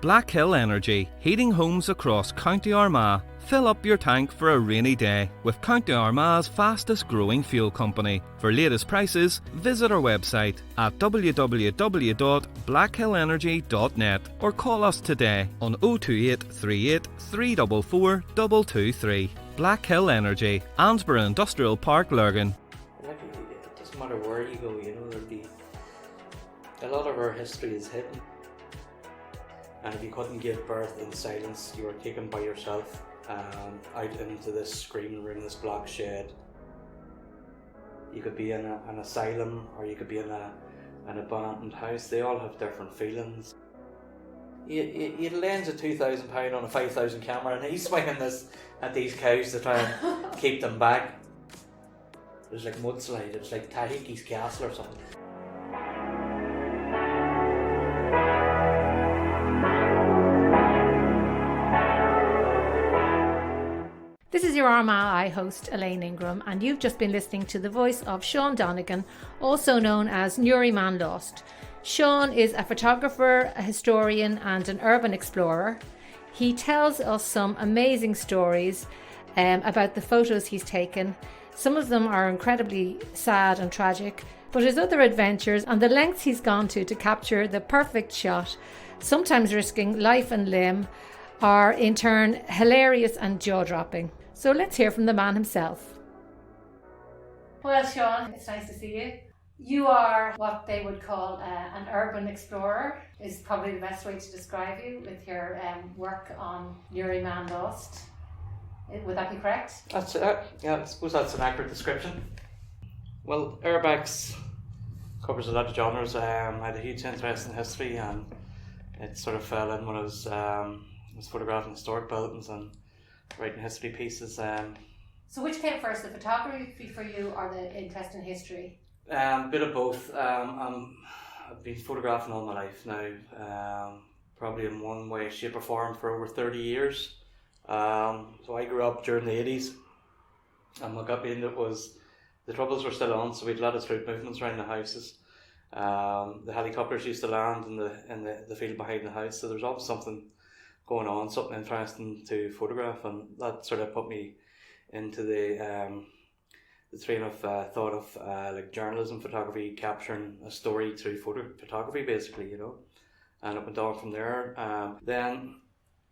Black Hill Energy, heating homes across County Armagh. Fill up your tank for a rainy day with County Armagh's fastest growing fuel company. For latest prices, visit our website at www.blackhillenergy.net or call us today on 028 38 344 223. Black Hill Energy, Ansborough Industrial Park, Lurgan. It doesn't matter where you go, there'll be a lot of our history is hidden. And if you couldn't give birth in silence, you were taken by yourself out into this screaming room, this black shed. You could be in an asylum, or you could be in an abandoned house. They all have different feelings. You'd lend a £2,000 on a 5,000 camera, and he's swinging this at these cows to try and keep them back. It was like mudslide. It was like Tahiki's castle or something. This is your Armagh host, Elaine Ingram, and you've just been listening to the voice of Sean Donegan, also known as Newry Man Lost. Sean is a photographer, a historian and an urban explorer. He tells us some amazing stories about the photos he's taken. Some of them are incredibly sad and tragic, but his other adventures and the lengths he's gone to capture the perfect shot, sometimes risking life and limb, are in turn hilarious and jaw-dropping. So let's hear from the man himself. Well, Sean, it's nice to see you. You are what they would call an urban explorer, is probably the best way to describe you, with your work on Newry Man Lost. Would that be correct? That's it. Yeah, I suppose that's an accurate description. Well, Urbex covers a lot of genres. I had a huge interest in history, and it sort of fell in when I was photographing historic buildings and writing history pieces. So which came first, the photography for you or the interest in history? Bit of both. I've been photographing all my life now, probably in one way, shape or form for over 30 years. So I grew up during the 80s, and what got me into it was the Troubles were still on, so we had a lot of troop movements around the houses. The helicopters used to land in the field behind the house, so there was always something going on, something interesting to photograph, and that sort of put me into the train of thought of like journalism, photography, capturing a story through photography, basically, and it went on from there. Then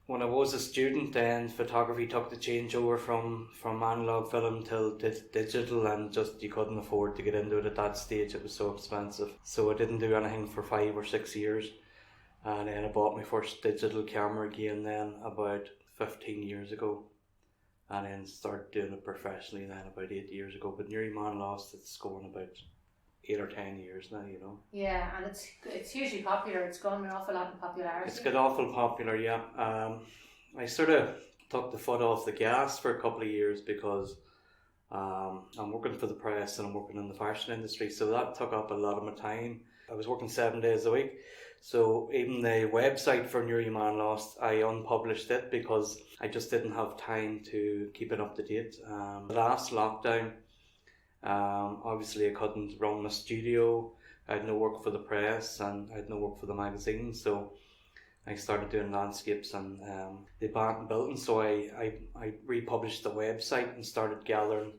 when I was a student, then photography took the change over from analog film till digital, and just you couldn't afford to get into it at that stage. It was so expensive, so I didn't do anything for 5 or 6 years. And then I bought my first digital camera again then about 15 years ago, and then started doing it professionally then about 8 years ago. But Newry Man Lost, it's going about 8 or 10 years now, Yeah, and it's hugely popular. It's grown an awful lot in popularity. It's got awful popular, yeah. I sort of took the foot off the gas for a couple of years because I'm working for the press and I'm working in the fashion industry, so that took up a lot of my time. I was working 7 days a week. So even the website for Newry Man Lost, I unpublished it because I just didn't have time to keep it up to date. The last lockdown, obviously I couldn't run my studio. I had no work for the press and I had no work for the magazine, so I started doing landscapes and the abandoned buildings. So I republished the website and started gathering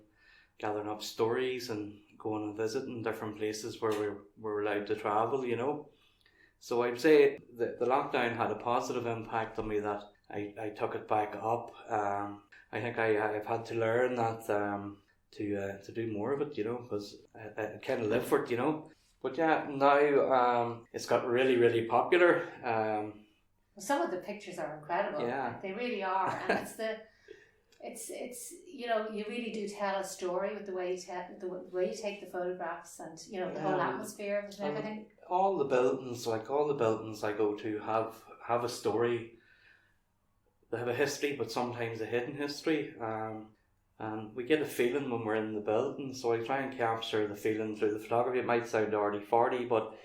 up stories and going and visiting different places where we were allowed to travel, So I'd say that the lockdown had a positive impact on me, that I took it back up. I think I've had to learn that to do more of it, because I kind of live for it, But yeah, now it's got really, really popular. Some of the pictures are incredible. Yeah, they really are, and it's you really do tell a story with the way you take the photographs, and the whole atmosphere of it and everything. All the buildings I go to have a story. They have a history, but sometimes a hidden history. And we get a feeling when we're in the building, so I try and capture the feeling through the photography. It might sound arty-farty, but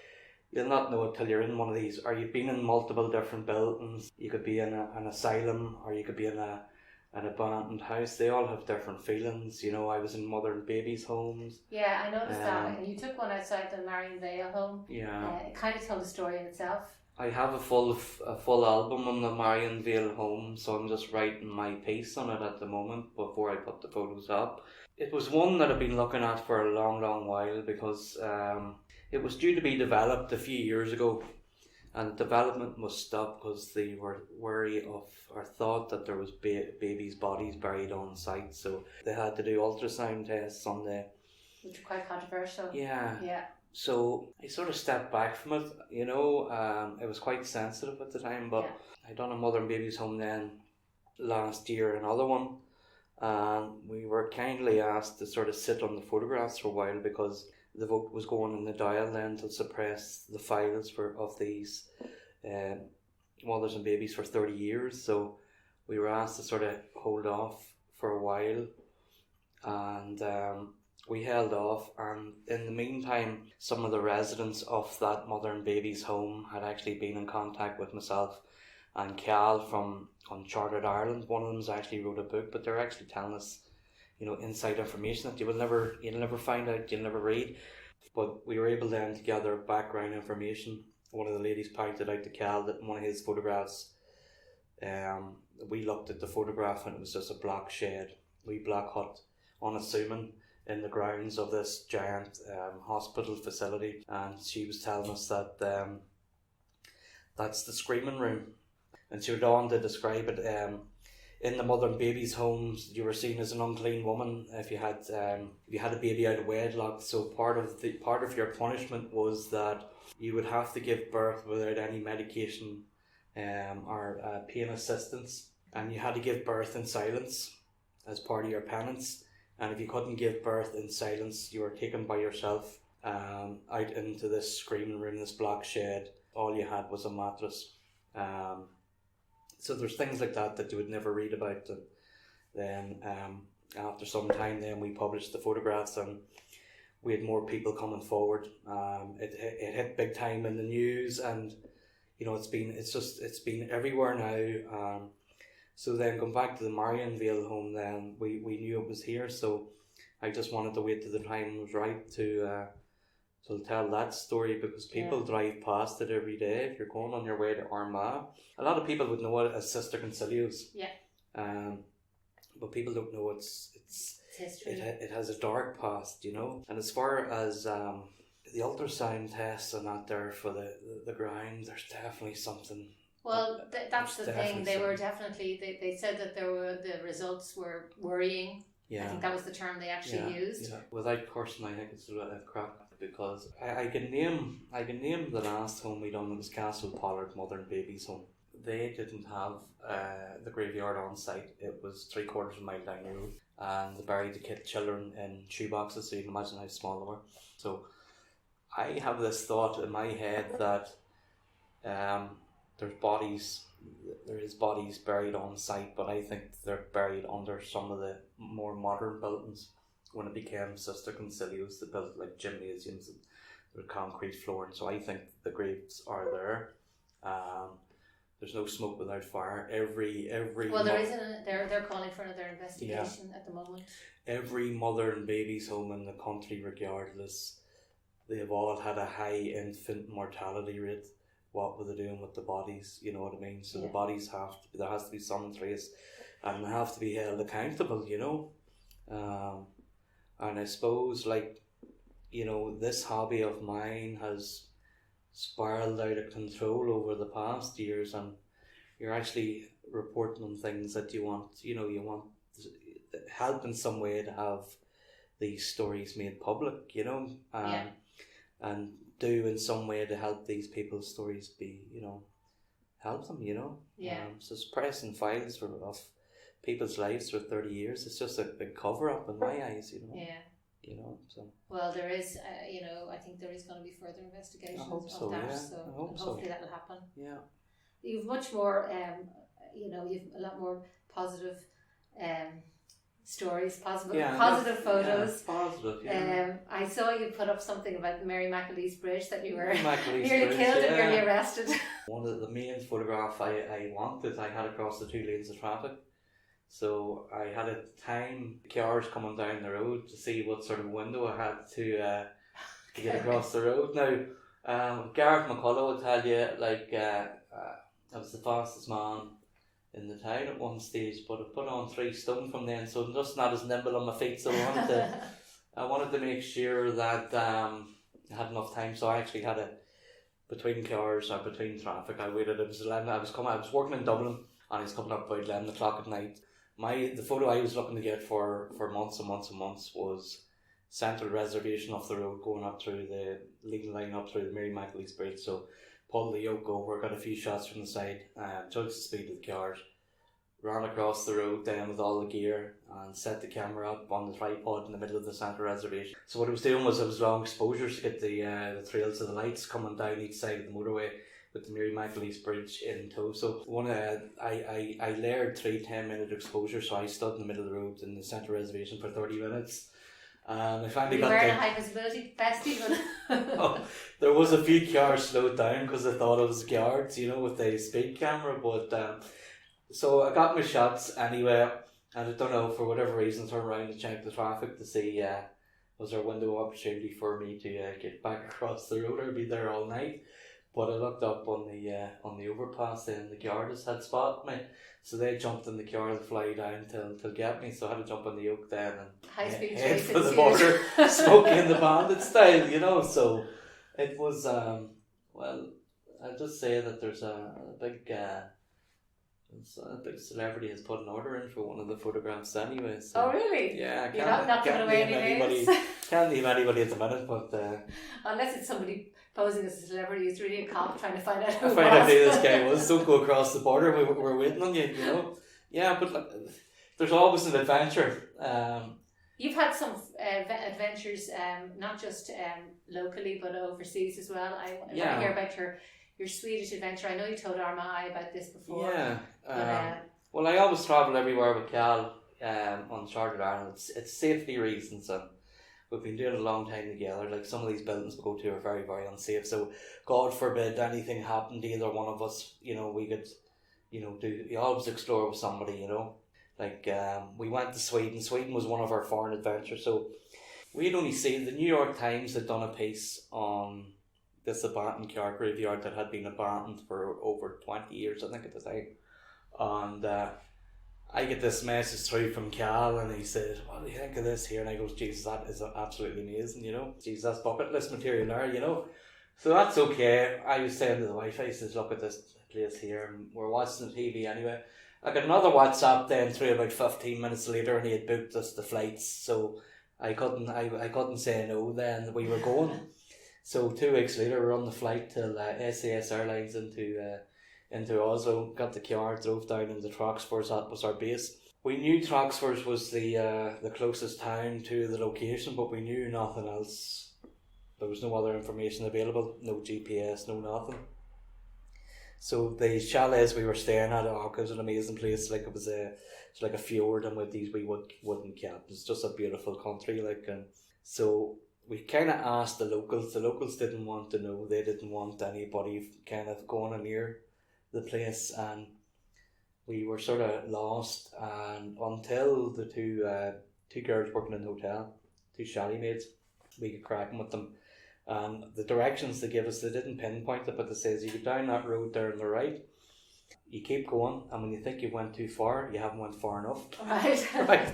you'll not know it till you're in one of these, or you've been in multiple different buildings. You could be in an asylum, or you could be in an abandoned house. They all have different feelings. I was in mother and babies' homes. Yeah, I noticed that. And you took one outside the Marion Vale home. Yeah. It kind of told a story in itself. I have a full album on the Marion Vale home, so I'm just writing my piece on it at the moment before I put the photos up. It was one that I've been looking at for a long while because it was due to be developed a few years ago, and development was stopped because they were wary of or thought that there was babies' bodies buried on site, so they had to do ultrasound tests on the... Which are quite controversial. Yeah. Yeah. So I sort of stepped back from it, you know. It was quite sensitive at the time, but I done a mother and baby's home then last year, another one, and we were kindly asked to sort of sit on the photographs for a while because the vote was going in the dial then to suppress the files of these mothers and babies for 30 years. So we were asked to sort of hold off for a while, and we held off, and in the meantime some of the residents of that mother and baby's home had actually been in contact with myself and Cal from Uncharted Ireland. One of them's actually wrote a book, but they're actually telling us, you know, inside information that you'll never find out, you'll never read. But we were able then to gather background information. One of the ladies pointed out to Cal that in one of his photographs, we looked at the photograph and it was just a block shed, wee block hut, unassuming, in the grounds of this giant hospital facility, and she was telling us that that's the screaming room, and she went on to describe it. In the mother and baby's homes, you were seen as an unclean woman if you had a baby out of wedlock. So part of your punishment was that you would have to give birth without any medication or pain assistance, and you had to give birth in silence as part of your penance. And if you couldn't give birth in silence, you were taken by yourself out into this screaming room, this black shed. All you had was a mattress. So there's things like that you would never read about. And then after some time, then we published the photographs, and we had more people coming forward. It hit big time in the news, and you know it's been everywhere now. So then going back to the Marion Vale home, then we knew it was here, so I just wanted to wait till the time was right to tell that story, because people drive past it every day. If you're going on your way to Armagh, a lot of people would know it as Sister Concilios. Yeah. But people don't know it's history. It has a dark past, you know. And as far as the ultrasound tests and that there for the ground, there's definitely something. Well, that's the thing. They were definitely. They said that the results were worrying. Yeah. I think that was the term they actually used. Yeah. Without cursing, I think it's a crack, because I can name the last home we done. It was Castle Pollard Mother and Baby's home. They didn't have the graveyard on site. It was 3/4 of a mile down the road, and they buried the children in shoeboxes, so you can imagine how small they were. So I have this thought in my head that there is bodies buried on site, but I think they're buried under some of the more modern buildings. When it became Sister Concilios, they built like gymnasiums with concrete flooring. So I think the graves are there. There's no smoke without fire. Every well, there isn't. They're calling for another investigation at the moment. Every mother and baby's home in the country, regardless, they have all had a high infant mortality rate. What were they doing with the bodies? You know what I mean? So the bodies there has to be some trace, and they have to be held accountable, you know. And I suppose, like, you know, this hobby of mine has spiraled out of control over the past years, and you're actually reporting on things that you want help in some way to have these stories made public, you know, and do in some way to help these people's stories be, you know, help them, you know. So suppressing files of people's lives for 30 years, it's just a big cover up in my eyes, you know. You know, so. Well, there is, you know, I think there is going to be further investigations of that, so hopefully that will happen. Yeah. You've much more, you know, you've a lot more positive stories, positive photos. I saw you put up something about Mary McAleese Bridge, that you were nearly killed and nearly arrested. One of the main photograph I wanted, I had across the 2 lanes of traffic. So I had a time cars coming down the road to see what sort of window I had to get across the road. Now, Gareth McCullough will tell you, like, I was the fastest man in the town at one stage, but I put on 3 stone from then, so I'm just not as nimble on my feet. So I wanted to make sure that I had enough time. So I actually had between cars or between traffic. I waited. It was 11. I was working in Dublin, and I was coming up about 11 o'clock at night. The photo I was looking to get for months and months and months was central reservation off the road, going up through the legal line up through the Mary McAleese Bridge. So pulled the yoke over, got a few shots from the side, judged the speed of the cars, ran across the road then with all the gear and set the camera up on the tripod in the middle of the central reservation. So what I was doing was I was long exposures to get the trails of the lights coming down each side of the motorway with the Mary McAleese Bridge in tow. So I layered 3 10-minute exposures, so I stood in the middle of the road in the central reservation for 30 minutes. And I finally got wearing a high visibility vest even? There was a few cars slowed down because I thought it was guards, with the speed camera. But so I got my shots anyway, and I don't know, for whatever reason, turned around to check the traffic to see was there a window of opportunity for me to get back across the road or be there all night. But I looked up on the overpass and the guards had spotted me. So they jumped in the car to fly down to get me. So I had to jump on the yoke then and head for the border, Smokey and the Bandit style, So it was, well, I'll just say that there's a big celebrity has put an order in for one of the photographs anyway. So, oh really? Yeah, you're not giving away any names. Can't name anybody at the minute, but unless it's somebody posing as a celebrity, it's really a cop trying to find out who this guy was. Don't go across the border. We're waiting on you. Yeah, but look, there's always an adventure. You've had some adventures, not just locally but overseas as well. I want to hear about your Swedish adventure. I know you told Armagh about this before. Yeah. Well, I always travel everywhere with Cal on Chartered Ireland. It's safety reasons, and we've been doing it a long time together. Like, some of these buildings we go to are very, very unsafe. So, God forbid anything happened to either one of us. We could, we always explore with somebody. Like, we went to Sweden. Sweden was one of our foreign adventures. So, we'd only seen the New York Times had done a piece on this abandoned car graveyard that had been abandoned for over 20 years, I think, at the time. And I get this message through from Cal, and he said, "What do you think of this here?" And I go, "Jesus, that is absolutely amazing, Jesus, that's bucket list material there, So that's okay. I was saying to the wife, I says, "Look at this place here," and we're watching the TV anyway. I got another WhatsApp then through about 15 minutes later, and he had booked us the flights, so I couldn't say no then. We were going. So 2 weeks later, we're on the flight till SAS Airlines into Oslo, got the car, drove down into Troxford. That was our base. We knew Troxford was the closest town to the location, but we knew nothing else. There was no other information available, no GPS, no nothing. So the chalets we were staying at, it was an amazing place. Like, it's like a fjord, and with these wee wooden cabins. It's just a beautiful country, and so we kind of asked the locals. The locals didn't want to know. They didn't want anybody kind of going near the place, and we were sort of lost. And until the two girls working in the hotel, 2 chalet maids, we got cracking with them. And the directions they give us, they didn't pinpoint it, but they says you go down that road there on the right, you keep going, and when you think you went too far, you haven't went far enough. Right.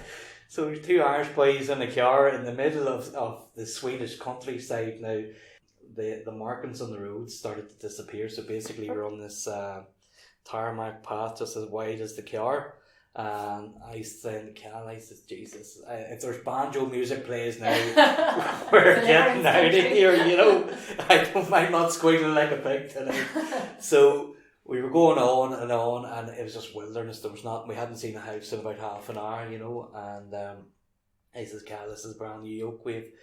So 2 Irish boys in a car in the middle of the Swedish countryside. Now, the markings on the road started to disappear. So basically, we're on this tarmac path just as wide as the car. And I said to Cal, I says, "Jesus, if there's banjo music plays now, we're getting out of here, I'm not squealing like a pig tonight." So we were going on, and it was just wilderness. There was we hadn't seen a house in about half an hour, and I says, "Cal, this is brand new yoke wave.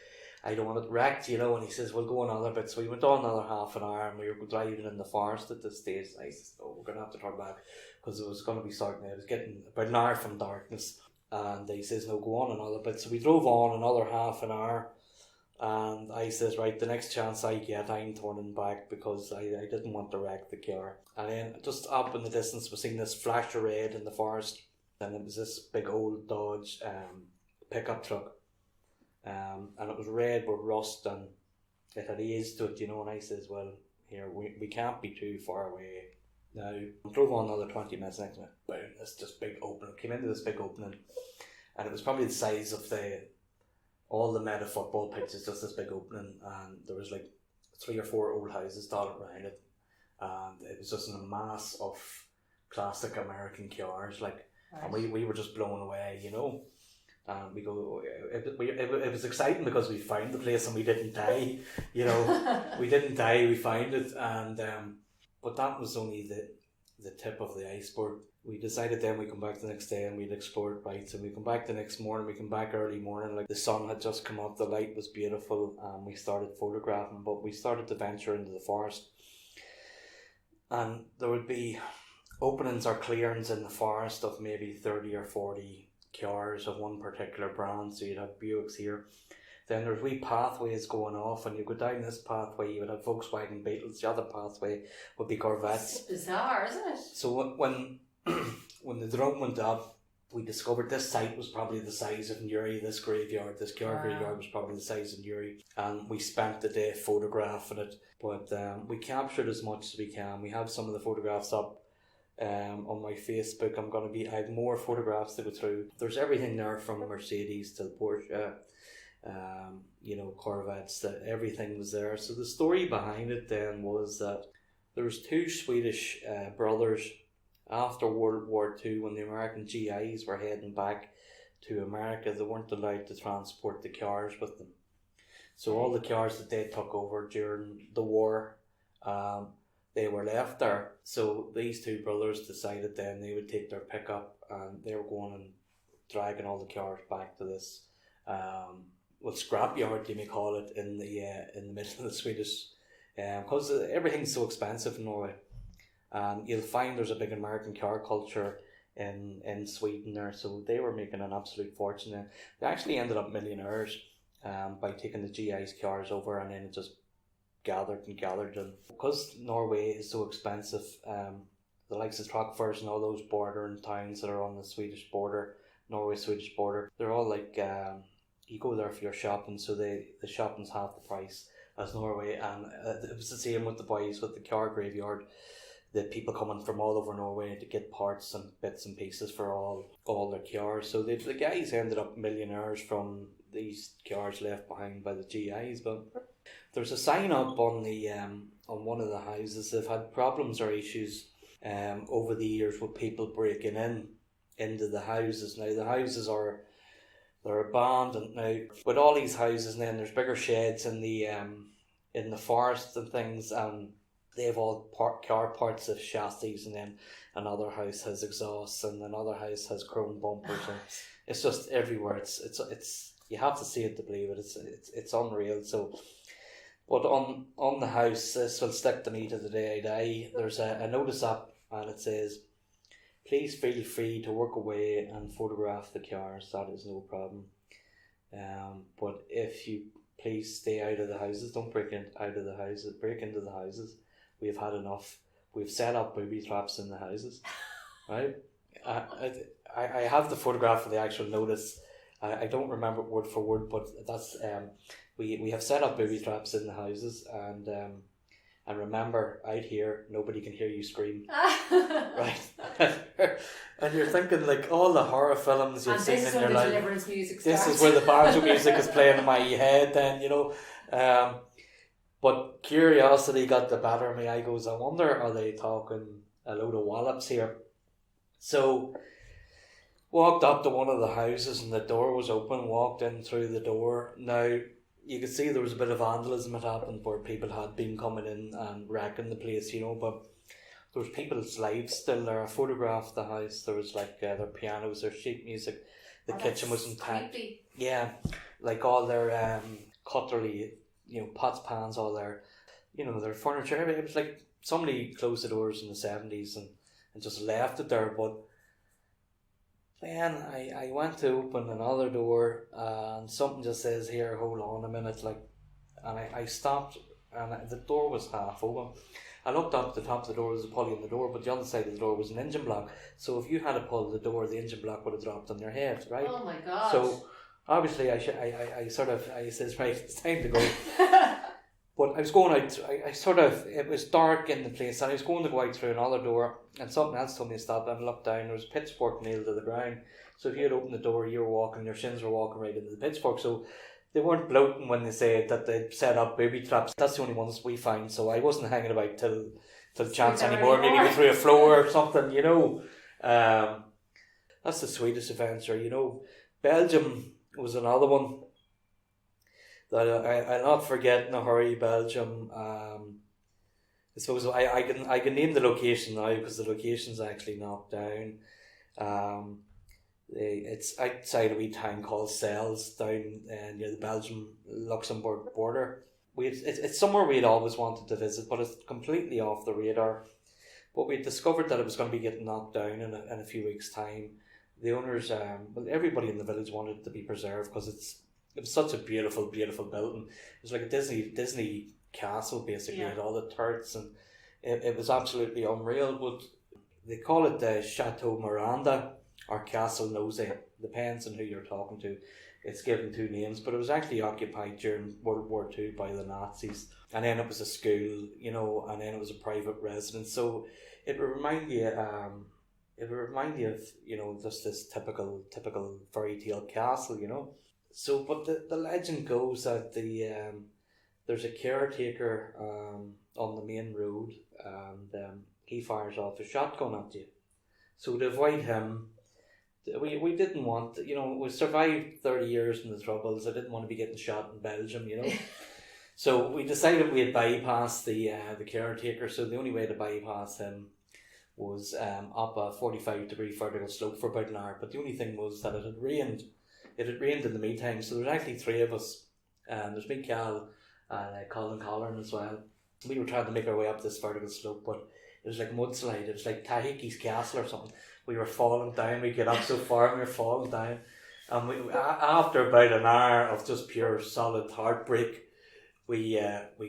I don't want it wrecked, and he says, "We'll go another bit." So we went on another half an hour, and we were driving in the forest at this stage. I says, "Oh, we're going to have to turn back," because it was going to be starting. It was getting about an hour from darkness. And he says, "No, go on another bit." So we drove on another half an hour. And I says, "Right, the next chance I get, I'm turning back," because I didn't want to wreck the car. And then just up in the distance, we seen this flash of red in the forest. And it was this big old Dodge pickup truck. And it was red with rust, and it had aged to it, you know, and I says, well, here, we can't be too far away. Now, I drove on another 20 minutes next to me, boom, this just big opening, came into this big opening, and it was probably the size of all the meta football pitches, just this big opening, and there was like 3 or 4 old houses dotted around it, and it was just a mass of classic American cars, like, right. And we were just blown away, you know. And we go, it was exciting because we found the place and we didn't die, you know. We didn't die, we found it, and but that was only the tip of the iceberg. We decided then we come back the next day and we'd explore it, right. So we come back the next morning, we come back early morning, like the sun had just come up, the light was beautiful, and we started photographing, but we started to venture into the forest. And there would be openings or clearings in the forest of maybe 30 or 40 cars of one particular brand. So you'd have Buicks here. Then there's wee pathways going off, and you go down this pathway, you would have Volkswagen Beetles. The other pathway would be Corvettes. It's bizarre, isn't it? So when the drone went up, we discovered this site was probably the size of Newry. This graveyard, this car graveyard was probably the size of Newry, and we spent the day photographing it. But we captured as much as we can. We have some of the photographs up on my Facebook. I have more photographs to go through. There's everything there from Mercedes to Porsche, you know, Corvettes, that everything was there. So the story behind it then was that there was 2 Swedish brothers after World War II, when the American GIs were heading back to America. They weren't allowed to transport the cars with them. So all the cars that they took over during the war, they were left there. So these 2 brothers decided then they would take their pickup and they were going and dragging all the cars back to this scrapyard, you may call it, in the middle of the Swedish, because everything's so expensive in Norway. You'll find there's a big American car culture in Sweden there, so they were making an absolute fortune there. They actually ended up millionaires by taking the GI's cars over, and then it just gathered, and because Norway is so expensive, the likes of Trogfors and all those bordering towns that are on the Swedish border, Norway-Swedish border, they're all like, you go there for your shopping, so the shopping's half the price as Norway. And it was the same with the boys with the car graveyard. The people coming from all over Norway to get parts and bits and pieces for all their cars. So the guys ended up millionaires from these cars left behind by the GIs. But there's a sign up on on one of the houses. They've had problems or issues over the years with people breaking into the houses. Now the houses they're abandoned now. With all these houses, and then there's bigger sheds in the forest and things, and they have all car parts of chassis, and then another house has exhausts, and another house has chrome bumpers, and it's just everywhere. It's you have to see it to believe it. It's unreal. So, but on the house, this will stick to me to the day I die. There's a notice up, and it says, "Please feel free to work away and photograph the cars. That is no problem. But if you please stay out of the houses, don't break into the houses. We have had enough. We've set up booby traps in the houses." Right? I have the photograph of the actual notice. I don't remember it word for word, but that's we have set up booby traps in the houses, and remember, out here nobody can hear you scream. Right? And you're thinking, like, all the horror films you've seen in your life. Deliverance music starts. This is where the banjo music is playing in my head. Then, you know. But curiosity got the better of me. I goes, I wonder, are they talking a load of wallops here? So, walked up to one of the houses and the door was open, walked in through the door. Now, you could see there was a bit of vandalism had happened where people had been coming in and wrecking the place, you know, but there was people's lives still there. I photographed the house. There was like their pianos, their sheet music. The kitchen was intact. Creepy. Yeah, like all their cutlery, you know, pots, pans, all their, you know, their furniture. It was like somebody closed the doors in the 70s and just left it there. But then I went to open another door and something just says, "Here, hold on a minute," like, and I stopped and the door was half open. I looked up at the top of the door, there was a pulley on the door, but the other side of the door was an engine block. So if you had a pull the door, the engine block would have dropped on your head, right? Oh my God. So obviously I says, right, it's time to go. But I was going out, it was dark in the place, and I was going to go out through another door, and something else told me to stop and look down. There was a pitchfork nailed to the ground. So if you had opened the door, you were walking, your shins were walking right into the pitchfork. So they weren't bloating when they said that they'd set up booby traps. That's the only ones we found. So I wasn't hanging about till chance anymore. Maybe go through a floor or something, you know. That's the Swedish adventure, you know. Belgium was another one that I'll not forget in a hurry. Belgium. I suppose I can name the location now because the location's actually knocked down. It's outside a wee town called Celles down near the Belgium-Luxembourg border. It's somewhere we'd always wanted to visit, but it's completely off the radar. But we discovered that it was going to be getting knocked down in a few weeks' time. The owners, everybody in the village wanted it to be preserved because it was such a beautiful, beautiful building. It was like a Disney castle, basically. It had all the turrets, and it was absolutely unreal. But they call it the Chateau Miranda or Castle Nosy. Depends on who you're talking to. It's given two names, but it was actually occupied during World War II by the Nazis. And then it was a school, you know, and then it was a private residence. So it would remind you of, you know, just this typical fairy tale castle, you know. So, but the legend goes that there's a caretaker on the main road, and he fires off a shotgun at you. So to avoid him, we didn't want, you know, we survived 30 years in the Troubles. I didn't want to be getting shot in Belgium, you know. So we decided we'd bypass the caretaker. So the only way to bypass him was up a 45-degree vertical slope for about an hour. But the only thing was that it had rained. It had rained in the meantime, so there was actually three of us. There's me, Cal, and Colin Collin as well. We were trying to make our way up this vertical slope, but it was like a mudslide. It was like Tahiki's Castle or something. We were falling down. We get up so far and we were falling down. And after about an hour of just pure solid heartbreak, we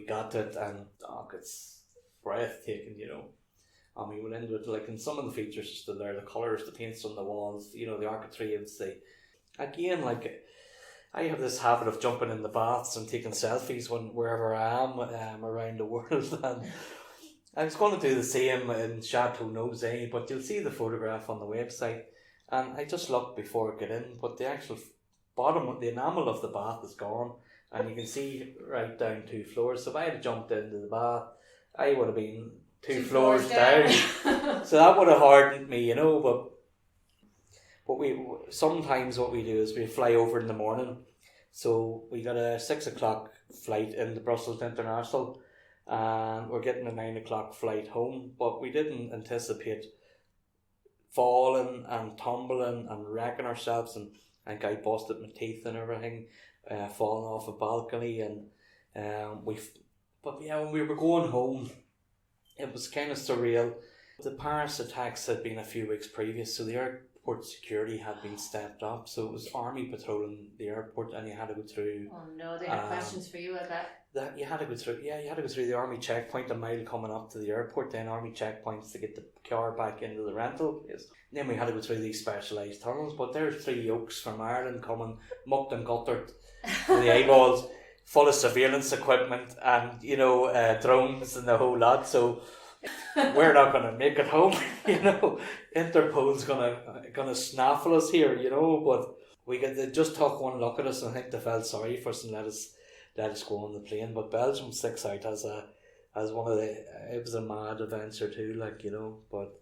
got it, and it's breathtaking, you know. And we went into it, like, in some of the features are still there, the colours, the paints on the walls, you know, the architraves, again, like, I have this habit of jumping in the baths and taking selfies wherever I am around the world, and I was going to do the same in Chateau Nosy, but you'll see the photograph on the website, and I just looked before I get in, but the actual bottom, the enamel of the bath is gone, and you can see right down 2 floors. So if I had jumped into the bath, I would have been two floors down. So that would have hardened me, you know, but we sometimes what we do is we fly over in the morning. So we got a 6 o'clock flight into Brussels International, and we're getting a 9 o'clock flight home, but we didn't anticipate falling and tumbling and wrecking ourselves, and I think I busted my teeth and everything, falling off a balcony, and when we were going home, it was kind of surreal. The Paris attacks had been a few weeks previous, so the airport security had been stepped up, so it was army patrolling the airport, and you had to go through. Oh no, they had questions for you at that. That you had to go through. Yeah, you had to go through the army checkpoint a mile coming up to the airport, then army checkpoints to get the car back into the rental place. Then we had to go through these specialised tunnels. But there's 3 yokes from Ireland coming, mucked and guttered to the eyeballs, full of surveillance equipment and, you know, drones and the whole lot. So we're not going to make it home, you know. Interpol's gonna snaffle us here, you know. But they just took one look at us, and I think they felt sorry for us and let us go on the plane. But Belgium sticks out as one of it was a mad adventure too, like, you know. But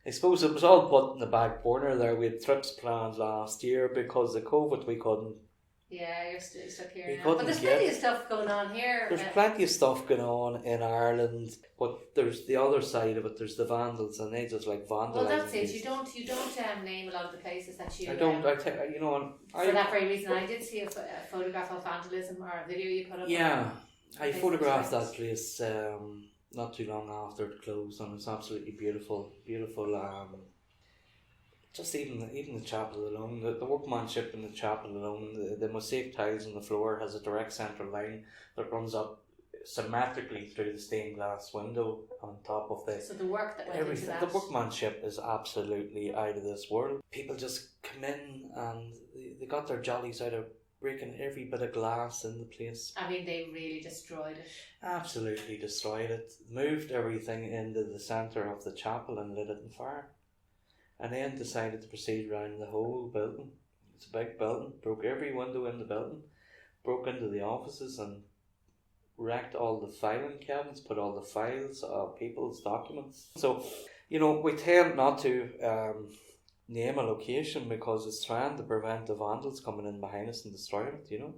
I suppose it was all put in the back burner there. We had trips planned last year because of COVID. We couldn't. Yeah, you're stuck here now. But there's plenty of stuff going on here. There's plenty of stuff going on in Ireland, but there's the other side of it. There's the vandals, and they just like vandalising. Well, that's it. You don't name a lot of the places that you. I don't. You know. For that very reason, I did see a photograph of vandalism or a video you put up. Yeah, I photographed that place not too long after it closed, and it's absolutely beautiful. Just even the chapel alone, the workmanship in the chapel alone, the mosaic tiles on the floor has a direct central line that runs up symmetrically through the stained glass window on top of the. So the work that went into that. The workmanship is absolutely out of this world. People just come in and they got their jollies out of breaking every bit of glass in the place. I mean, they really destroyed it. Absolutely destroyed it. Moved everything into the centre of the chapel and lit it on fire. And then decided to proceed around the whole building. It's a big building. Broke every window in the building. Broke into the offices and wrecked all the filing cabinets, put all the files of people's documents. So, you know, we tend not to name a location because it's trying to prevent the vandals coming in behind us and destroying it, you know.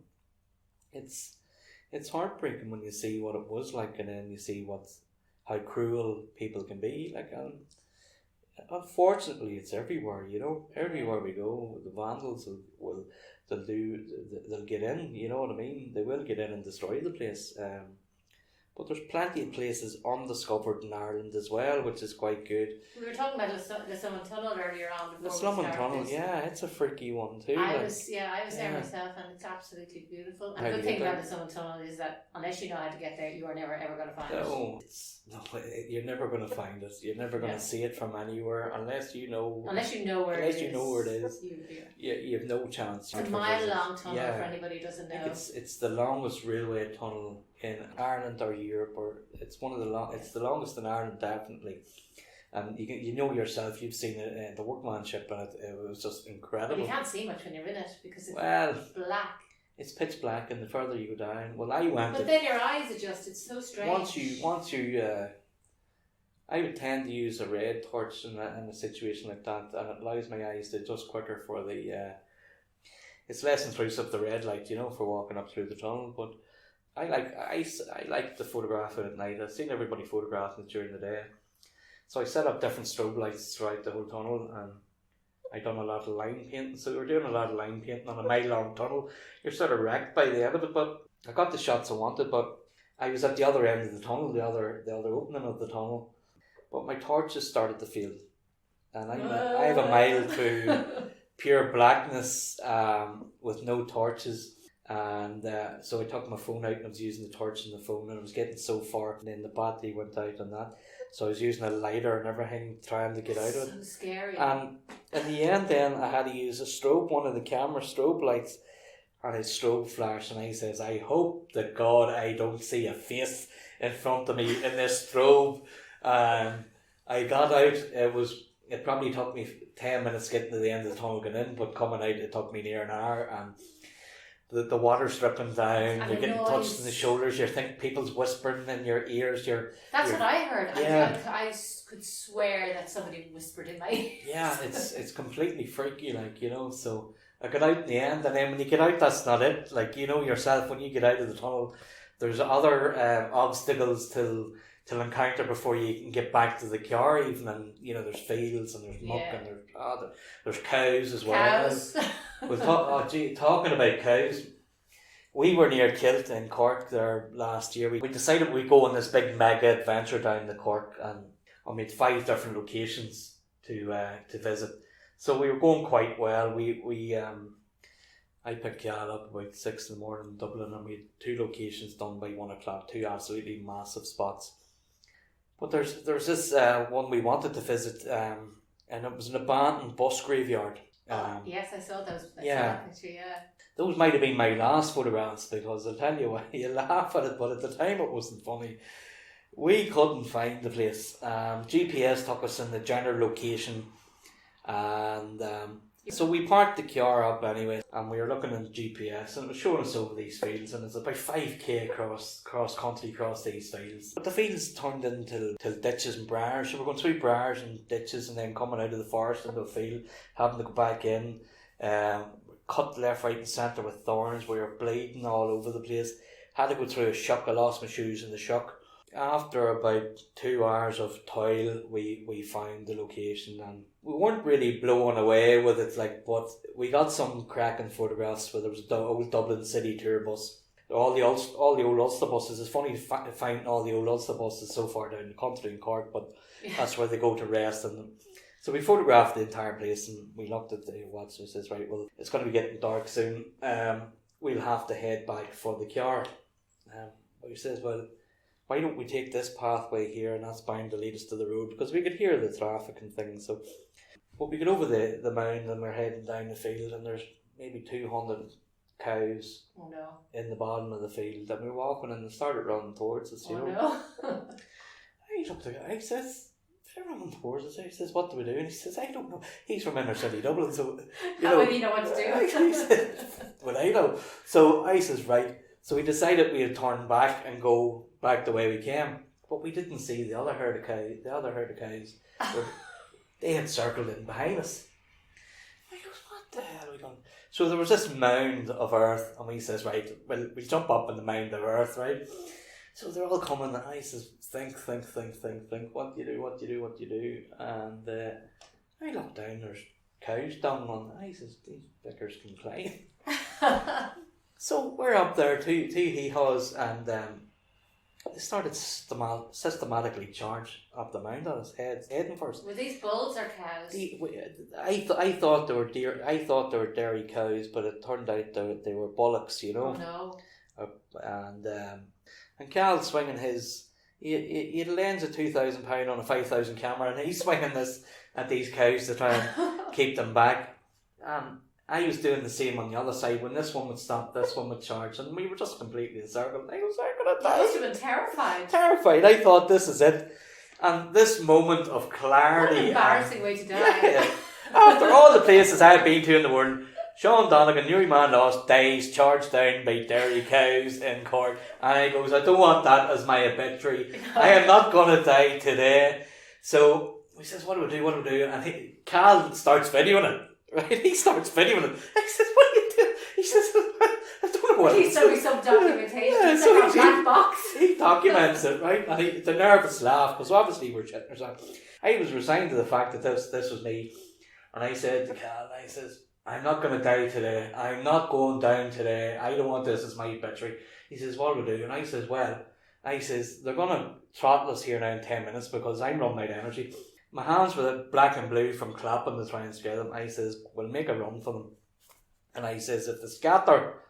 It's heartbreaking when you see what it was like, and then you see how cruel people can be. Like, unfortunately, it's everywhere, you know. Everywhere we go, the vandals they'll get in, you know what I mean? They will get in and destroy the place. But there's plenty of places undiscovered in Ireland as well, which is quite good. We were talking about the Slum Tunnel earlier on. The Slum Tunnel, yeah, it's a freaky one too. I was there myself, and it's absolutely beautiful. And the good thing about the Slum Tunnel is that unless you know how to get there, you are never ever going to find it. No, you're never going to find it. You're never going to see it from anywhere unless you know. Unless you know where it is. You have no chance. It's a mile-long tunnel for anybody who doesn't know. It's the longest railway tunnel in Ireland or Europe, or it's it's the longest in Ireland, definitely. And you know yourself, you've seen it, the workmanship, and it was just incredible. But you can't see much when you're in it because it's black. It's pitch black, and the further you go down, but then your eyes adjust. It's so strange. Once you, I would tend to use a red torch in a situation like that, and it allows my eyes to adjust quicker for the. It's less intrusive, the red light, you know, for walking up through the tunnel. But I like to photograph it at night. I've seen everybody photographing it during the day, so I set up different strobe lights throughout the whole tunnel, and I done a lot of line painting. So we're doing a lot of line painting on a mile-long tunnel. You're sort of wrecked by the end of it, but I got the shots I wanted. But I was at the other end of the tunnel, the other opening of the tunnel, but my torches started to fail, and I have a mile through pure blackness with no torches. And so I took my phone out and I was using the torch on the phone, and I was getting so far, and then the battery went out on that. So I was using a lighter and everything, trying to get out of it. So scary. And in the end then I had to use a strobe, one of the camera strobe lights, and it strobe flash, and I says, I hope that God I don't see a face in front of me in this strobe. I got out, it probably took me 10 minutes getting to the end of the tunnel going in, but coming out it took me near an hour, and the water's dripping down, you're getting touched in the shoulders, you think people's whispering in your ears. That's what I heard. Yeah. I could swear that somebody whispered in my ears. Yeah, it's completely freaky, like, you know. So I got out in the end, and then when you get out, that's not it. Like, you know yourself, when you get out of the tunnel, there's other obstacles to encounter before you can get back to the car even, and you know, there's fields and there's muck, and there's cows as well. Talking about cows, we were near Kilt in Cork there last year. We decided we'd go on this big mega adventure down to Cork, and we had 5 different locations to visit. So we were going quite well. I picked Cal up about 6 in the morning in Dublin, and we had 2 locations done by 1 o'clock, 2 absolutely massive spots. But there's this one we wanted to visit, and it was an abandoned bus graveyard. Yes, I saw those. Those might have been my last photographs, because I'll tell you what, you laugh at it, but at the time it wasn't funny. We couldn't find the place. GPS took us in the general location, and so we parked the car up anyway, and we were looking at the GPS, and it was showing us over these fields, and it's about 5k cross country across these fields. But the fields turned into ditches and briars, so we're going through briars and ditches, and then coming out of the forest into a field, having to go back in, cut left, right and centre with thorns. We were bleeding all over the place. Had to go through a shuck. I lost my shoes in the shuck. After about 2 hours of toil, we found the location, and we weren't really blown away with it, like, but we got some cracking photographs where there was the old Dublin City tour bus. All the old Ulster buses. It's funny to find all the old Ulster buses so far down the country in Cork, but that's where they go to rest. And so we photographed the entire place, and we looked at the watch, and we says, right, well, it's going to be getting dark soon. We'll have to head back for the car. But he says, well, why don't we take this pathway here, and that's bound to lead us to the road, because we could hear the traffic and things. So, but we get over the mound, and we're heading down the field, and there's maybe 200 cows Oh no. in the bottom of the field, and we were walking and they started running towards us, you know. No. He looked at it, he says, they're running towards us. He says, what do we do? And he says, I don't know. He's from inner city Dublin, so How would he know what to do? He said, well, I know. So I says, right. So we decided we'd turn back and go back the way we came, but we didn't see the other herd of cows. The other herd of cows, they had circled in behind us. I goes, what the hell are we going? So there was this mound of earth, and we says, right, well, we jump up in the mound of earth, right? So they're all coming, and I says, think, what do you do? And I look down, there's cows down on, I says, these vickers can climb. So we're up there, two hee-haws, and they started systematically charge up the mound on us, heading first. Were these bulls or cows? I thought they were deer. I thought they were dairy cows, but it turned out they were bullocks, you know. Oh no! And Cal swinging his. He lends a £2,000 on a 5,000 camera, and he's swinging this at these cows to try and keep them back. I was doing the same on the other side. When this one would stop, this one would charge, and we were just completely encircled. I was going to die. You must have been terrified. Terrified. I thought, this is it. And this moment of clarity. What an embarrassing way to die. Yeah. After all the places I had been to in the world, Sean Donegan, Newry Man Lost, dies charged down by dairy cows in Cork. And I goes, I don't want that as my obituary. I am not going to die today. So he says, what do we do? And Cal starts videoing it. Right, he starts videoing it. I says, what are you doing? He says, I don't know what He's doing some documentation. Yeah, It's so like a black box. He documents it, right? And it's a nervous laugh, because obviously we're shitting ourselves. I was resigned to the fact that this was me. And I said to Cal, I says, I'm not going to die today. I'm not going down today. I don't want this as my obituary. He says, what do we do? And I says, they're going to throttle us here now in 10 minutes because I'm running out of energy. My hands were black and blue from clapping to try and scare them. I says, we'll make a run for them. And I says, if they scatter,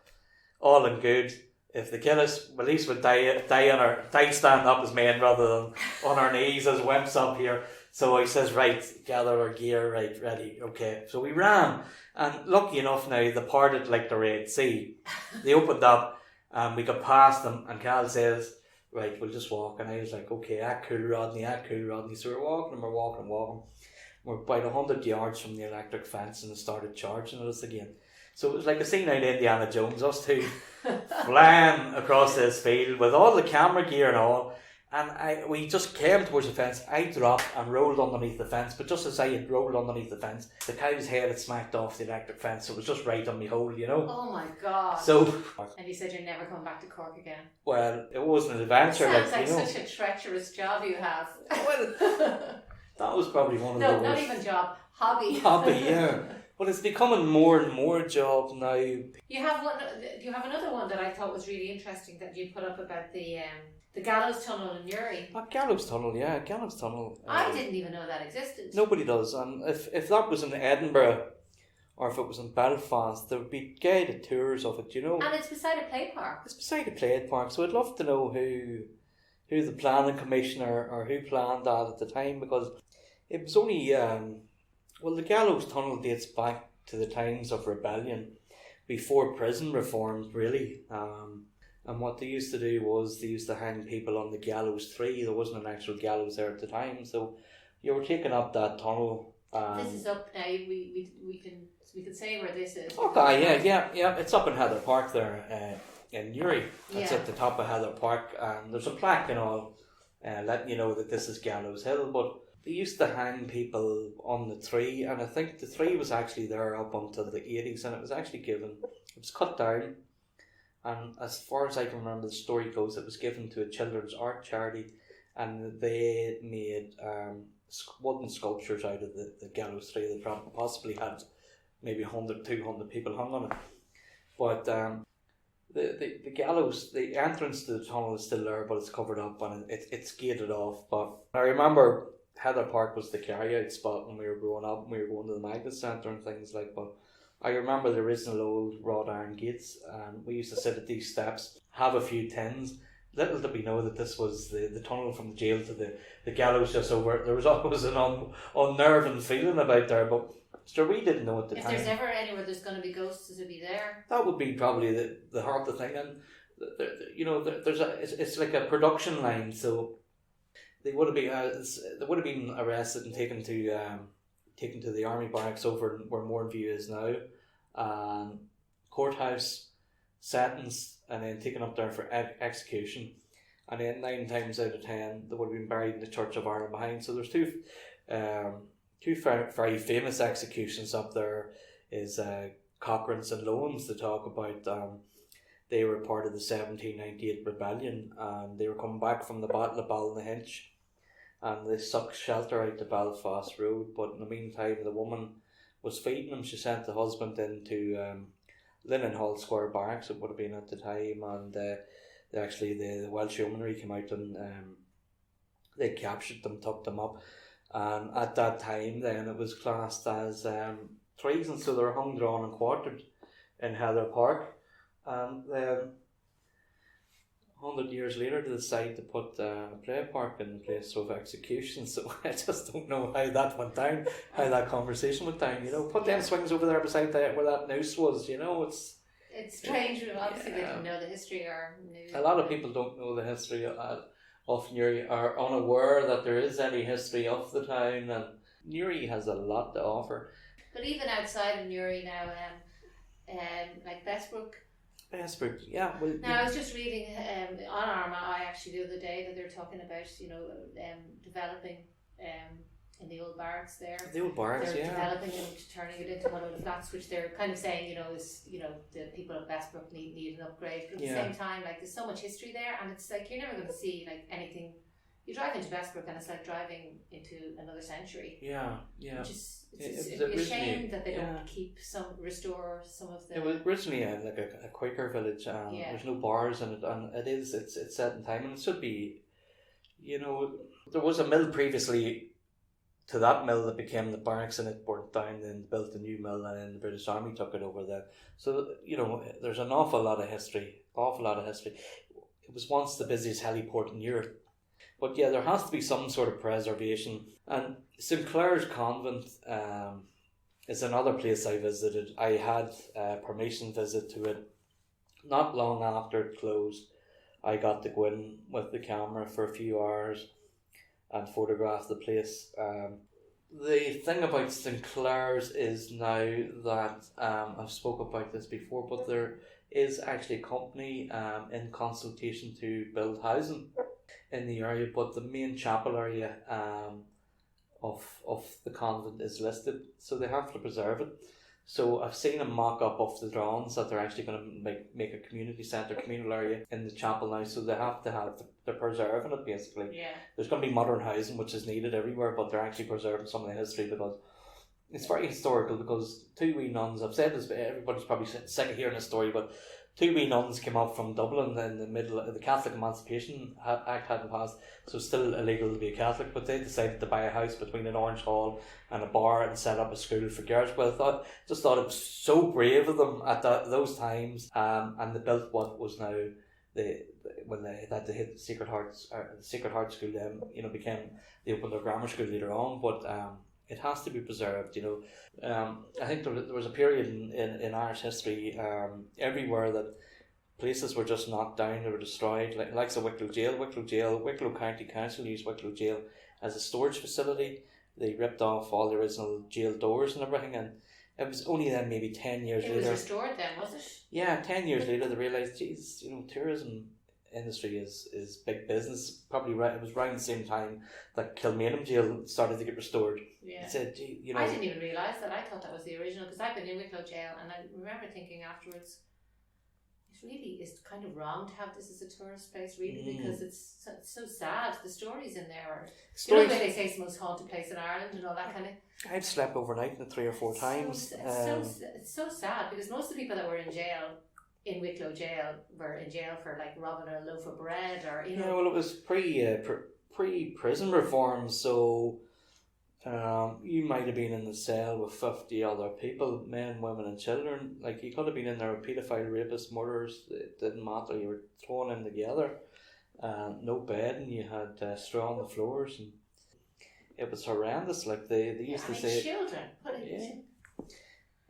all in good. If they kill us, at least we'll die stand up as men rather than on our knees as wimps up here. So I says, right, gather our gear, right, ready, okay. So we ran, and lucky enough now, they parted like the Red Sea. They opened up, and we got past them, and Cal says, right, we'll just walk. And I was like, okay, act cool, Rodney. So we're walking. We're about 100 yards from the electric fence, and it started charging at us again. So it was like a scene out of Indiana Jones, us two flying across this field with all the camera gear and all. And we just came towards the fence. I dropped and rolled underneath the fence, but just as I had rolled underneath the fence, the cow's head had smacked off the electric fence, so it was just right on my hole, you know. Oh my God. So, and you said you're never coming back to Cork again. Well, it wasn't an adventure. Sounds like you know. such a treacherous job you have. Well, that was probably one of No, those. not even job, hobby. Hobby, yeah. But it's becoming more and more a job now. You have another one that I thought was really interesting that you put up about the Gallows Tunnel in Newry. Gallows Tunnel, yeah, Gallows Tunnel. I didn't even know that existed. Nobody does, and if that was in Edinburgh or if it was in Belfast, there would be guided tours of it, you know. And it's beside a play park. It's beside a play park, so I'd love to know who the planning commissioner or who planned that at the time, because it was only the Gallows Tunnel dates back to the times of rebellion, before prison reform, really. And what they used to do was they used to hang people on the gallows tree. There wasn't an actual gallows there at the time, so you were taking up that tunnel. This is up now. We can say where this is. Okay, yeah. It's up in Heather Park there, in Newry. It's at the top of Heather Park, and there's a plaque and all, letting you know that this is Gallows Hill. But they used to hang people on the tree, and I think the tree was actually there up until the 80s, and it was cut down. And as far as I can remember, the story goes, it was given to a children's art charity, and they made wooden sculptures out of the gallows tree that possibly had maybe 100, 200 people hung on it. But the gallows, the entrance to the tunnel is still there, but it's covered up and it's gated off. But I remember Heather Park was the carry-out spot when we were growing up, and we were going to the Magnet Centre and things like that. I remember the original old wrought iron gates, and we used to sit at these steps, have a few tins. Little did we know that this was the tunnel from the jail to the gallows just over. There was always an unnerving feeling about there, but Sure, we didn't know at the if time. there's ever anywhere there's going to be ghosts, it'll be there. That would be probably the heart of the thing, and it's like a production line, so they would have been arrested and taken to the army barracks over where Mournview is now, and courthouse, sentenced, and then taken up there for execution, and then 9 times out of 10 they would have been buried in the Church of Ireland behind. So there's two very famous executions up there. Is Cochrane's and Loham's. They talk about they were part of the 1798 rebellion, and they were coming back from the Battle of Ballynahinch, and they sucked shelter out to Belfast Road. But in the meantime, the woman was feeding them. She sent the husband into Linenhall Square Barracks, it would have been at the time, and the Welsh Yeomanry came out and they captured them, took them up, and at that time then it was classed as treason, so they were hung, drawn and quartered in Heather Park. And then 100 years later they decided to put a play park in place of execution. So I just don't know how that went down, how that conversation went down. Put them swings over there beside where that noose was. It's strange. Obviously they didn't know the history or knew. A lot of people don't know the history of Newry, are unaware that there is any history of the town, and Newry has a lot to offer. But even outside of Newry now, like Bestbrook, yeah. Well, now I was just reading on Armagh actually the other day that they're talking about developing in the old barracks there. The old barracks, they're yeah. developing and turning it into one of the flats, which they're kind of saying the people of Bestbrook need an upgrade. But at the same time, like there's so much history there, and it's like you're never going to see like anything. You drive into Bestbrook and it's like driving into another century. Yeah. Which is it's a shame that they don't restore some of the. It was originally a Quaker village. There's no bars in it, and it's set in time, and it should be. There was a mill previously to that mill that became the barracks, and it burnt down, then built a new mill, and then the British Army took it over there. So there's an awful lot of history. It was once the busiest heliport in Europe. But yeah, there has to be some sort of preservation. And Sinclair's Convent is another place I visited. I had a permission visit to it. Not long after it closed, I got to go in with the camera for a few hours and photograph the place. The thing about Sinclair's is now that I've spoke about this before, but there is actually a company in consultation to build housing in the area, but the main chapel area of the convent is listed, so they have to preserve it. So I've seen a mock-up of the drawings that they're actually going to make a community centre, communal area in the chapel now, so they're preserving it basically. Yeah. There's going to be modern housing, which is needed everywhere, but they're actually preserving some of the history because it's very historical. Because 2 wee nuns, I've said this, everybody's probably sick of hearing this story, but 2 wee nuns came up from Dublin in the middle of the Catholic Emancipation Act hadn't passed, so it's still illegal to be a Catholic, but they decided to buy a house between an orange hall and a bar and set up a school for girls. Well, I thought it was so brave of them at those times, and they built what was now when they hit the Sacred Heart School. They opened their grammar school later on, but it has to be preserved. I think there was a period in Irish history everywhere that places were just knocked down, they were destroyed, like the Wicklow Jail. Wicklow County Council used Wicklow Jail as a storage facility. They ripped off all the original jail doors and everything, and it was only then maybe 10 years later. It was restored then, was it? Yeah, 10 years later they realised, geez, tourism industry is big business. Probably right. It was around the same time that Kilmainham Jail started to get restored. Yeah. It said, I didn't even realise that. I thought that was the original, because I've been in Wicklow Jail, and I remember thinking afterwards, it really is kind of wrong to have this as a tourist place, really, because it's so sad. The stories in there are. Where they say it's the most haunted place in Ireland and all that kind of. I'd slept overnight in it 3 or 4 times. It's so sad, because most of the people that were in jail. In Wicklow Jail were in jail for like robbing a loaf of bread or Yeah, well, it was pre prison reform, so you might have been in the cell with 50 other people, men, women, and children. Like, you could have been in there with paedophile, rapists, murderers. It didn't matter. You were thrown in together. No bed, and you had straw on the floors, and it was horrendous. Like they used to say, children.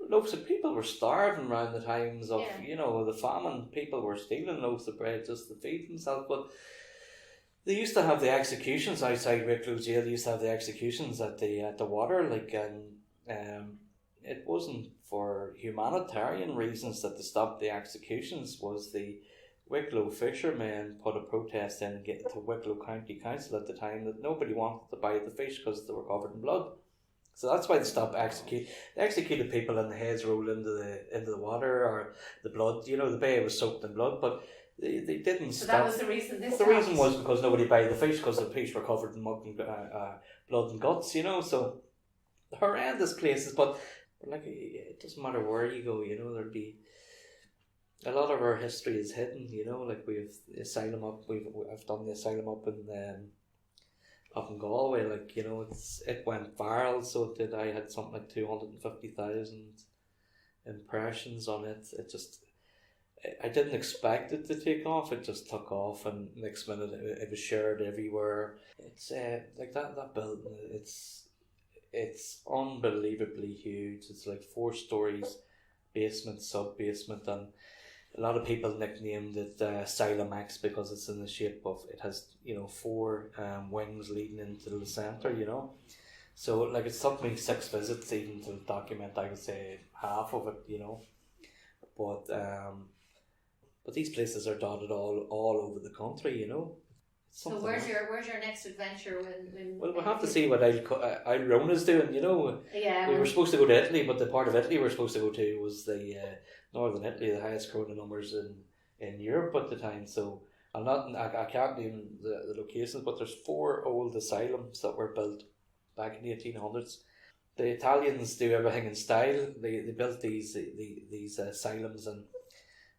loaves of people were starving around the times of, the famine. People were stealing loaves of bread just to feed themselves. But they used to have the executions outside Wicklow Jail. They used to have the executions at the water, and it wasn't for humanitarian reasons that they stopped the executions. Was the Wicklow fishermen put a protest in to Wicklow County Council at the time that nobody wanted to buy the fish because they were covered in blood. So that's why they stopped executing. They executed people and the heads rolled into the water, or the blood. The bay was soaked in blood, but they didn't so stop. That was the reason this The reason was because nobody bought the fish because the fish were covered in mud and blood and guts. So horrendous places, but it doesn't matter where you go. There'll be a lot of our history is hidden. We've the asylum up. I've done the asylum up in Galway. It went viral. So it did. I had something like 250,000 impressions on it. I didn't expect it to take off. It just took off, and next minute it was shared everywhere. It's that building. It's unbelievably huge. It's like 4 stories, basement, sub-basement, and a lot of people nicknamed it Asylum X because it's in the shape of, it has 4 wings leading into the centre. So it took me 6 visits even to document, I would say, half of it. But these places are dotted all over the country. So where's your next adventure when Well, we'll have to see what Rona's doing. Yeah. We were supposed to go to Italy, but the part of Italy we were supposed to go to was the northern Italy, the highest corona numbers in Europe at the time. So I can't name the locations, but there's 4 old asylums that were built back in the 1800s. The Italians do everything in style. They built these asylums, and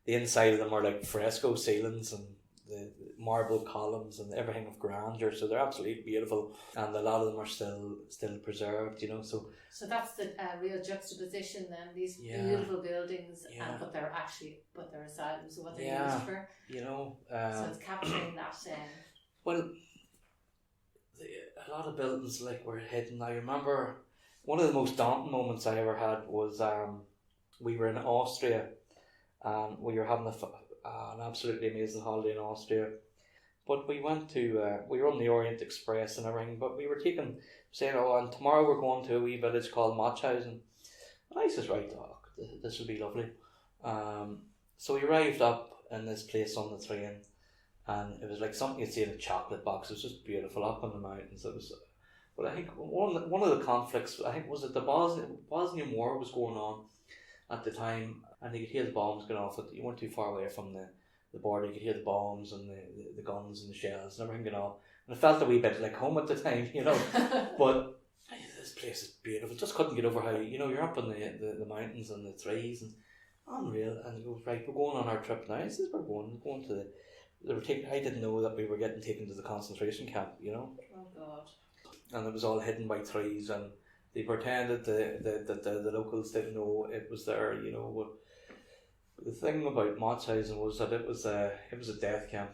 the inside of them are like fresco ceilings and the marble columns and everything of grandeur. So they're absolutely beautiful, and a lot of them are still preserved. So that's the real juxtaposition then. These beautiful buildings, but they're asylums. So what they're used for. So it's capturing that. Well, a lot of buildings were hidden. I remember one of the most daunting moments I ever had was we were in Austria, and we were having an absolutely amazing holiday in Austria. But we went to we were on the Orient Express and everything, but we were saying, and tomorrow we're going to a wee village called Mauthausen. And I says, right, this will be lovely. So we arrived up in this place on the train, and it was like something you'd see in a chocolate box. It was just beautiful up in the mountains. It was, but I think one of the conflicts, I think, was that the Bosnian War was going on at the time, and you could hear the bombs going off. You weren't too far away from the border. You could hear the bombs and the guns and the shells and everything going on. And it felt a wee bit like home at the time, But this place is beautiful. Just couldn't get over how, you're up in the mountains and the trees, and unreal. And you go, right, we're going on our trip now. I says, we're going to I didn't know that we were getting taken to the concentration camp, Oh God. And it was all hidden by trees, and they pretended that the locals didn't know it was there, But the thing about Mauthausen was that it was a death camp.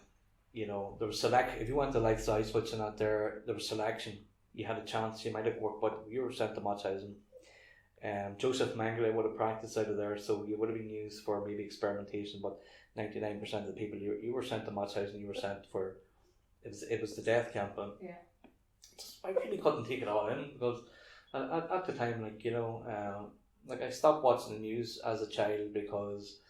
There was if you went to Auschwitz and that there was selection. You had a chance, you might have worked, but you were sent to Mauthausen. Joseph Mengele would have practiced out of there, so you would have been used for maybe experimentation, but 99% of the people you were sent to Mauthausen, you were sent for, it was the death camp. And I really couldn't take it all in, because at the time, I stopped watching the news as a child because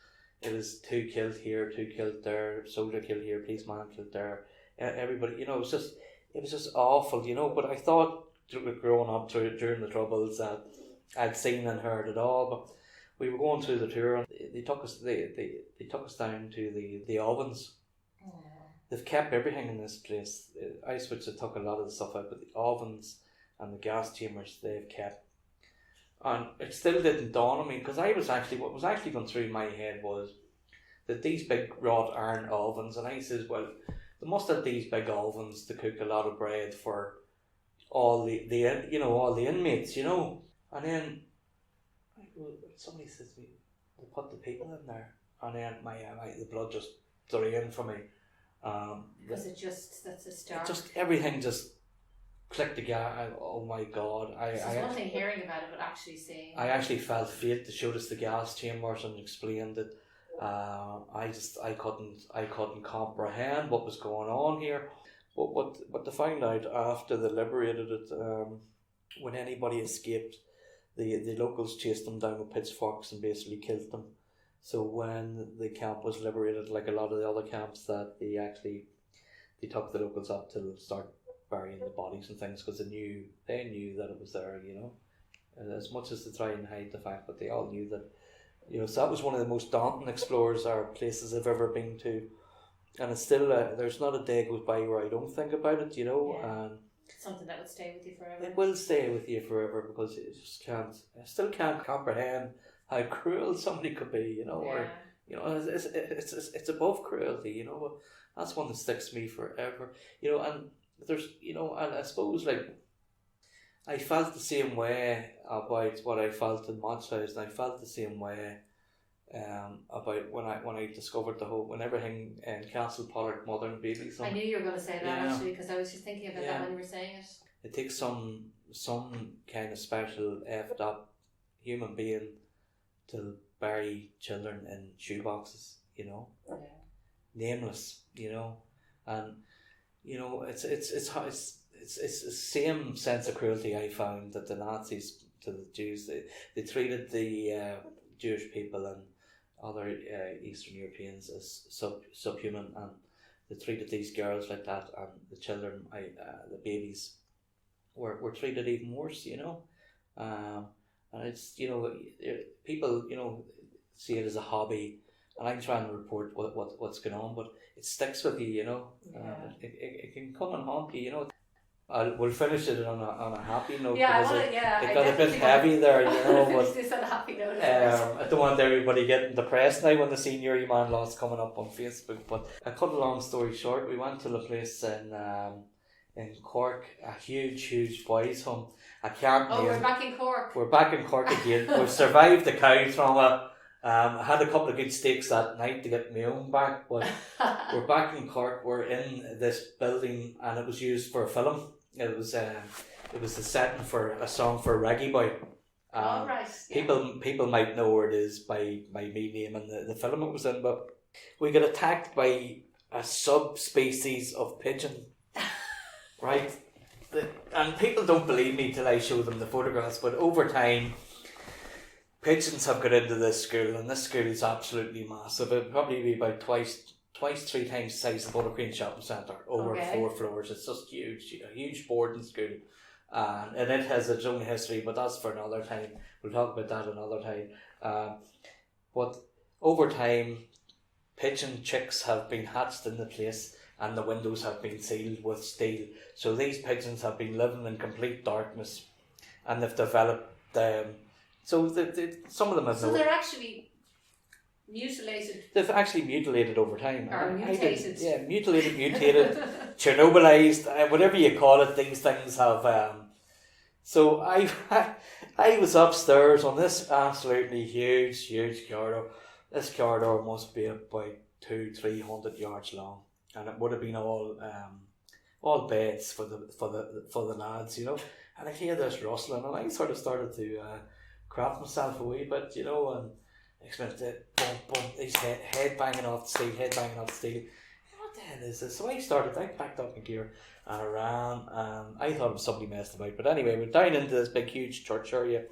it was 2 killed here, 2 killed there, soldier killed here, policeman killed there. Everybody, it was just awful, But I thought, growing up during the Troubles, that I'd seen and heard it all. But we were going through the tour, and they took us down to the ovens. They've kept everything in this place. Auschwitz took a lot of the stuff out, but the ovens and the gas chambers they've kept. And it still didn't dawn on me, because what was actually going through my head was that these big wrought iron ovens, and I says, well, they must have these big ovens to cook a lot of bread for all the inmates, And then somebody says to me, they put the people in there, and then the blood just drained from me. Because that's a start. Everything just clicked again. Oh my God! It's one thing hearing about it, but actually seeing. I actually felt fate. They showed us the gas chambers and explained it. I couldn't comprehend what was going on here. But what they found out after they liberated it, when anybody escaped, the locals chased them down with pitchforks and basically killed them. So when the camp was liberated, like a lot of the other camps, that they took the locals up to start burying the bodies and things, because they knew that it was there, you know. And as much as they try and hide the fact, but they all knew that, you know. So that was one of the most daunting explorers or places I've ever been to, and it's still there's not a day goes by where I don't think about it, you know. Yeah. And something that would stay with you forever. it will stay with you forever, because you just can't. I still can't comprehend how cruel somebody could be, you know. Yeah. Or you know, it's above cruelty, you know. But that's one that sticks me forever, you know. And there's, you know, and I suppose, like, I felt the same way about what I felt in Mauthausen. I felt the same way about when I discovered when everything in Castle Pollard, mother and baby. I knew you were going to say that, actually, because I was just thinking about that when you were saying it. It takes some kind of special effed up human being to bury children in shoeboxes, you know, nameless, you know, and you know it's the same sense of cruelty I found that the Nazis to the Jews. They treated the Jewish people and other Eastern Europeans as subhuman, and they treated these girls like that, and the children, the babies, were treated even worse, you know. And it's, you know, people, you know, see it as a hobby, and I'm trying to report what's going on, but it sticks with you, you know. It can come and haunt you, you know. We'll finish it on a happy note. Yeah, it got a bit heavy there, you know. But this on a happy note. I don't want everybody getting depressed now when they see Newry Man Lost coming up on Facebook. But I cut a long story short. We went to the place in Cork, a huge boys' home. I can't. We're back in Cork. We're back in Cork again. We've survived the cow trauma. I had a couple of good steaks that night to get my own back, but we're back in Cork. We're in this building, and it was used for a film. It was the setting for a song for Reggae Boy. Right. Yeah. People might know where it is by me naming the film it was in, but we got attacked by a subspecies of pigeon, right? And people don't believe me till I show them the photographs, but over time, pigeons have got into this school, and this school is absolutely massive. It'll probably be about twice, 3 times the size of Buttercream Shopping Centre, over 4 floors. It's just huge, a huge boarding school. And it has its own history, but that's for another time. We'll talk about that another time. But over time, pigeon chicks have been hatched in the place, and the windows have been sealed with steel. So these pigeons have been living in complete darkness, and they've developed. So some of them have. So they're actually mutilated. They've actually mutilated over time. Or mutated. Mutilated, Chernobylized, whatever you call it. These things have. So I was upstairs on this absolutely huge corridor. This corridor must be about 200-300 yards long, and it would have been all beds for the lads, you know. And I hear this rustling, and I sort of started to crap myself a wee bit, you know, and I expected boom, his head banging off the steel. What the hell is this? So I packed up my gear and I ran, and I thought it was somebody messed about. But anyway, we're down into this big huge church area,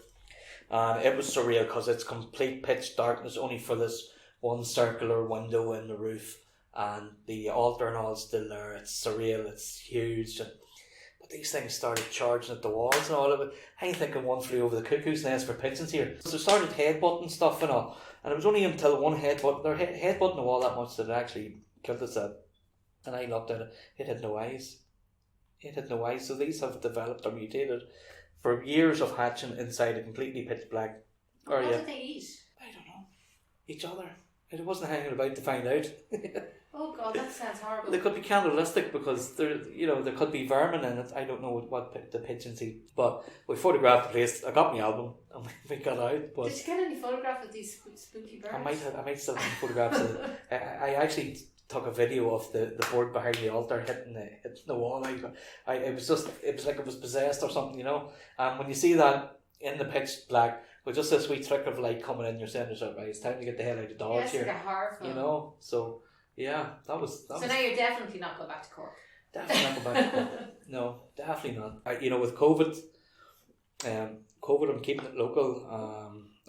and it was surreal because it's complete pitch darkness only for this one circular window in the roof, and the altar and all is still there. It's surreal, it's huge, but these things started charging at the walls and all of it. I'm thinking one flew over the cuckoo's nest for pigeons here. So they started headbutting stuff and all, and it was only until one headbutting the wall that much that it actually killed itself. And I looked at it, it had no eyes. So these have developed or mutated for years of hatching inside a completely pitch black area. What did they eat? I don't know. Each other. It wasn't hanging about to find out. Oh God, that sounds horrible. They could be cannibalistic because there could be vermin in it. I don't know what the pigeons eat. But we photographed the place. I got my album and we got out. But did you get any photograph of these spooky birds? I might still have photographs of it. I actually took a video of the board behind the altar hitting the wall. It was like it was possessed or something, you know. And when you see that in the pitch black, with just this wee trick of light coming in, you're saying to yourself, right, it's time to get the hell out of Dodge here. It's like a horror film. You know, so yeah, that was. So now you're definitely not going back to Cork. Definitely not going back to Cork. No, definitely not. You know, with COVID, I'm keeping it local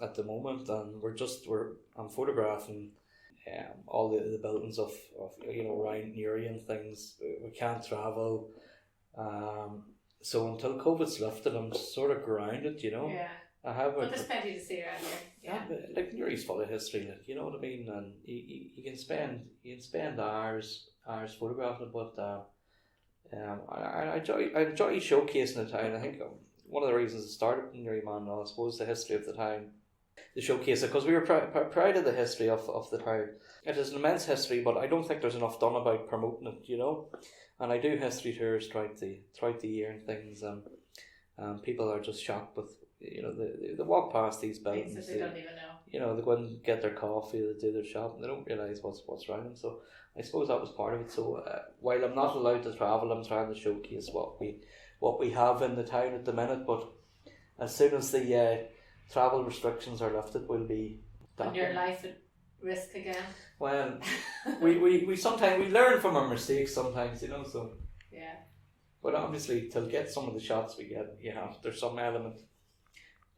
at the moment, and I'm photographing all the buildings of you know, around Newry and things. We can't travel, so until COVID's lifted, I'm sort of grounded, you know. Yeah. But there's plenty to see around here. Yeah. Like Newry's full of history, like, you know what I mean, and you can spend hours photographing it, but I enjoy showcasing the town. I think one of the reasons it started in Newry Man Lost, I suppose, the history of the town, to showcase it, because we were proud of the history of the town. It is an immense history, but I don't think there's enough done about promoting it, you know. And I do history tours throughout the year and things, and people are just shocked with, you know, they walk past these buildings. Things that they don't even know. You know, they go and get their coffee, they do their shopping, they don't realise what's around them. So I suppose that was part of it. So while I'm not allowed to travel, I'm trying to showcase what we have in the town at the minute. But as soon as the travel restrictions are lifted, we'll be back. Putting your life at risk again. Well, we sometimes we learn from our mistakes sometimes, you know. So yeah. But obviously, to get some of the shots we get, there's some element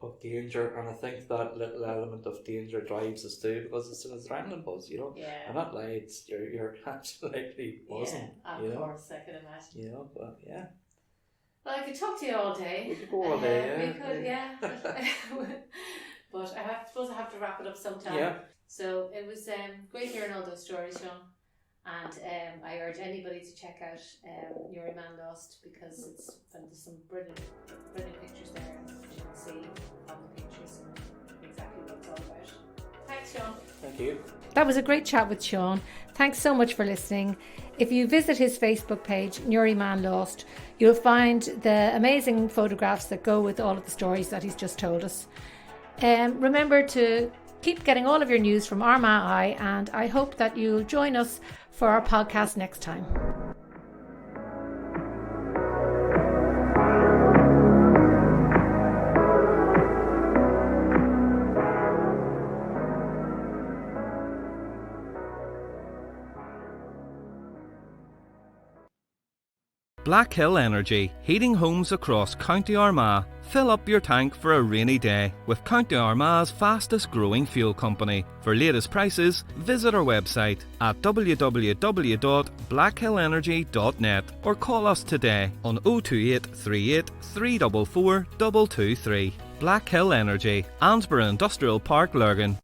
of danger, and I think that little element of danger drives us too, because it's an adrenaline buzz, you know. Yeah. And that lights, you're absolutely buzzing. Yeah, of course, I can imagine. You know, but yeah. Well, I could talk to you all day. We could go all day, We could, yeah. But I suppose I have to wrap it up sometime. Yeah. So it was great hearing all those stories, Sean. And I urge anybody to check out Newry Man Lost, because there's some brilliant pictures there, which you can see on the pictures and exactly what it's all about. Thanks, Sean. Thank you. That was a great chat with Sean. Thanks so much for listening. If you visit his Facebook page, Newry Man Lost, you'll find the amazing photographs that go with all of the stories that he's just told us. Remember to keep getting all of your news from Armagh Eye, and I hope that you'll join us for our podcast next time. Black Hill Energy, heating homes across County Armagh. Fill up your tank for a rainy day with County Armagh's fastest growing fuel company. For latest prices, visit our website at www.blackhillenergy.net or call us today on 028 38 344 223. Black Hill Energy, Ansborough Industrial Park, Lurgan.